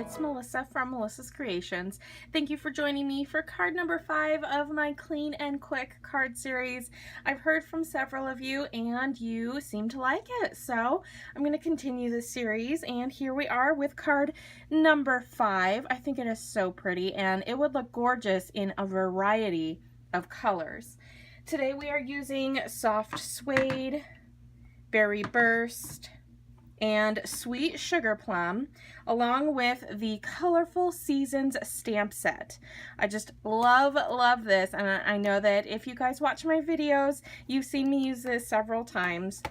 it's Melissa from Melissa's Creations. Thank you for joining me for card number 5 of my Clean and Quick card series. I've heard from several of you and you seem to like it, so I'm going to continue this series, and here we are with card number 5. I think it is so pretty and it would look gorgeous in a variety of colors. Today we are using Soft Suede, Berry Burst, and Sweet Sugar Plum, along with the Colorful Seasons stamp set. I just love this, and I know that if you guys watch my videos, you've seen me use this several times.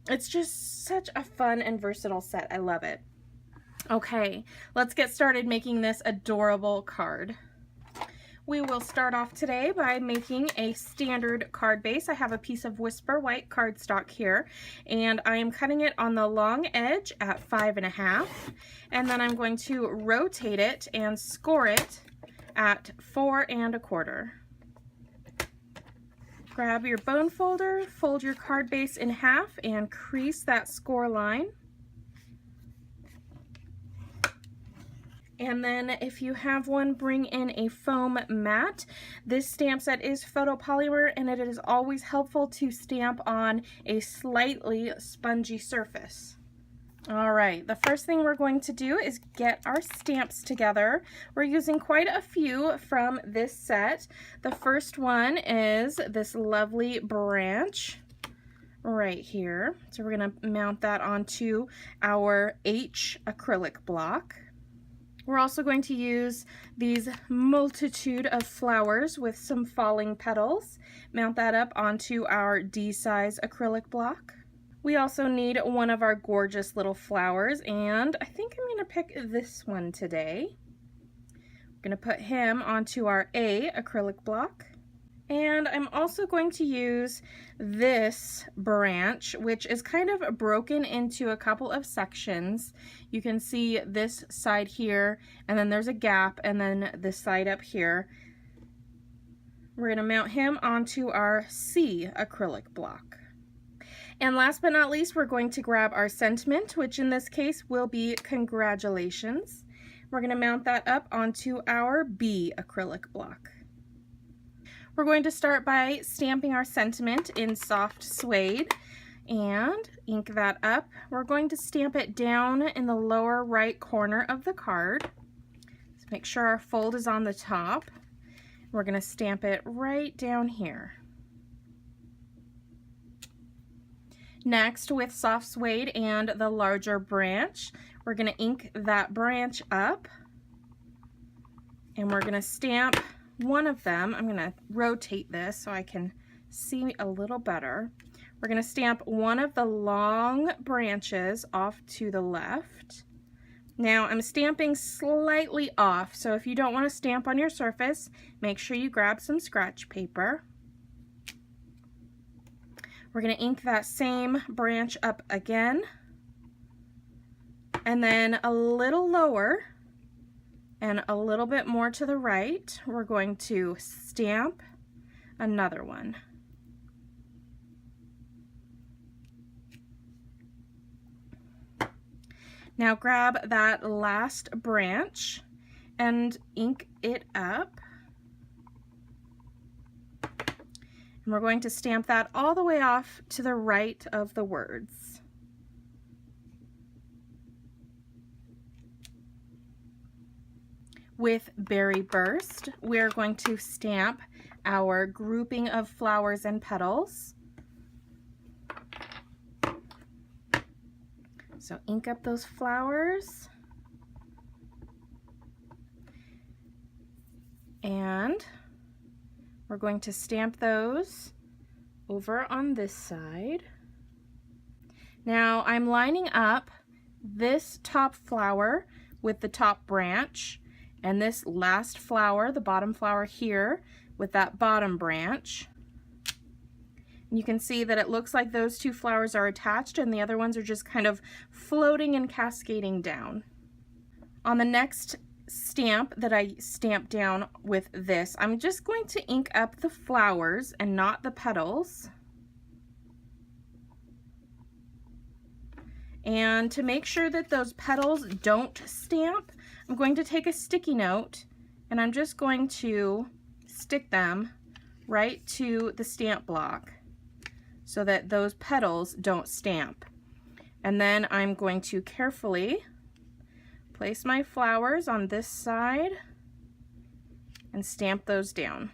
It's just such a fun and versatile set. I love it. Okay, let's get started making this adorable card. We will start off today by making a standard card base. I have a piece of Whisper White cardstock here, and I am cutting it on the long edge at 5 1/2, and then I'm going to rotate it and score it at 4 1/4. Grab your bone folder, fold your card base in half, and crease that score line. And then if you have one, bring in a foam mat. This stamp set is photopolymer, and it is always helpful to stamp on a slightly spongy surface. All right, the first thing we're going to do is get our stamps together. We're using quite a few from this set. The first one is this lovely branch right here. So we're gonna mount that onto our H acrylic block. We're also going to use these multitude of flowers with some falling petals. Mount that up onto our D size acrylic block. We also need one of our gorgeous little flowers, and I think I'm going to pick this one today. We're going to put him onto our A acrylic block. And I'm also going to use this branch, which is kind of broken into a couple of sections. You can see this side here, and then there's a gap, and then this side up here. We're going to mount him onto our C acrylic block. And last but not least, we're going to grab our sentiment, which in this case will be congratulations. We're going to mount that up onto our B acrylic block. We're going to start by stamping our sentiment in Soft Suede and ink that up. We're going to stamp it down in the lower right corner of the card. So make sure our fold is on the top. We're going to stamp it right down here. Next, with Soft Suede and the larger branch, we're going to ink that branch up, and we're going to stamp one of them. I'm going to rotate this so I can see a little better. We're going to stamp one of the long branches off to the left. Now I'm stamping slightly off, so if you don't want to stamp on your surface, make sure you grab some scratch paper. We're going to ink that same branch up again, and then a little lower and a little bit more to the right, we're going to stamp another one. Now grab that last branch and ink it up. And we're going to stamp that all the way off to the right of the words. With Berry Burst, we're going to stamp our grouping of flowers and petals. So ink up those flowers. And we're going to stamp those over on this side. Now I'm lining up this top flower with the top branch, and this last flower, the bottom flower here, with that bottom branch. And you can see that it looks like those two flowers are attached and the other ones are just kind of floating and cascading down. On the next stamp that I stamped down with this, I'm just going to ink up the flowers and not the petals. And to make sure that those petals don't stamp, I'm going to take a sticky note and I'm just going to stick them right to the stamp block so that those petals don't stamp. And then I'm going to carefully place my flowers on this side and stamp those down.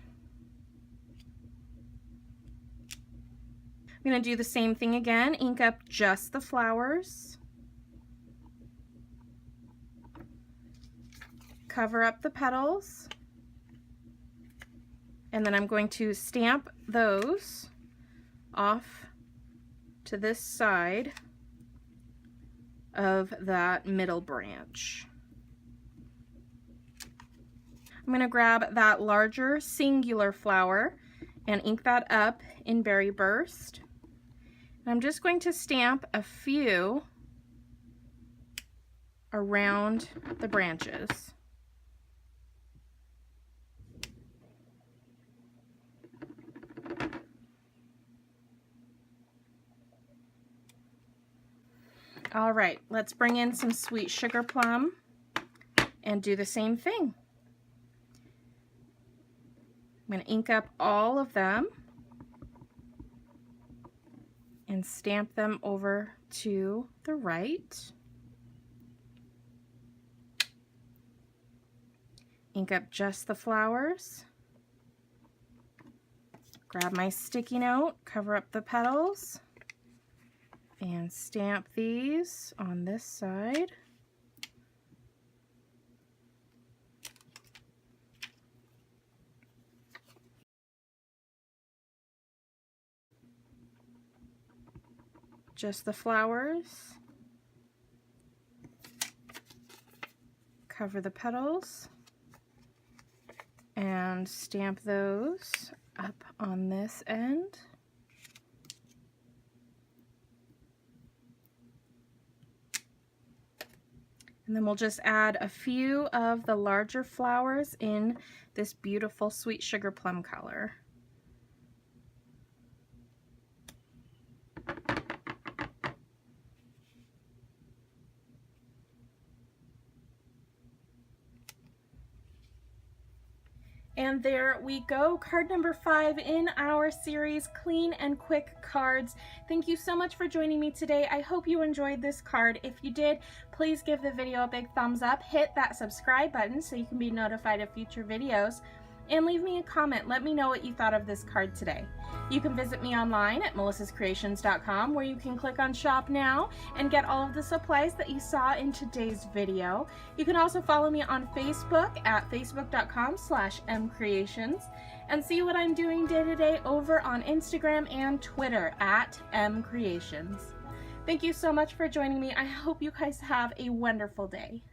I'm going to do the same thing again, ink up just the flowers, cover up the petals, and then I'm going to stamp those off to this side of that middle branch. I'm going to grab that larger singular flower and ink that up in Berry Burst. And I'm just going to stamp a few around the branches. All right, let's bring in some Sweet Sugar Plum and do the same thing. I'm going to ink up all of them and stamp them over to the right. Ink up just the flowers. Grab my sticky note, cover up the petals, and stamp these on this side. Just the flowers. Cover the petals and stamp those up on this end. And then we'll just add a few of the larger flowers in this beautiful Sweet Sugar Plum color. And there we go, card number 5 in our series, Clean and Quick Cards. Thank you so much for joining me today. I hope you enjoyed this card. If you did, please give the video a big thumbs up, hit that subscribe button so you can be notified of future videos, and leave me a comment. Let me know what you thought of this card today. You can visit me online at melissascreations.com, where you can click on Shop Now and get all of the supplies that you saw in today's video. You can also follow me on Facebook at facebook.com/mcreations and see what I'm doing day to day over on Instagram and Twitter at mcreations. Thank you so much for joining me. I hope you guys have a wonderful day.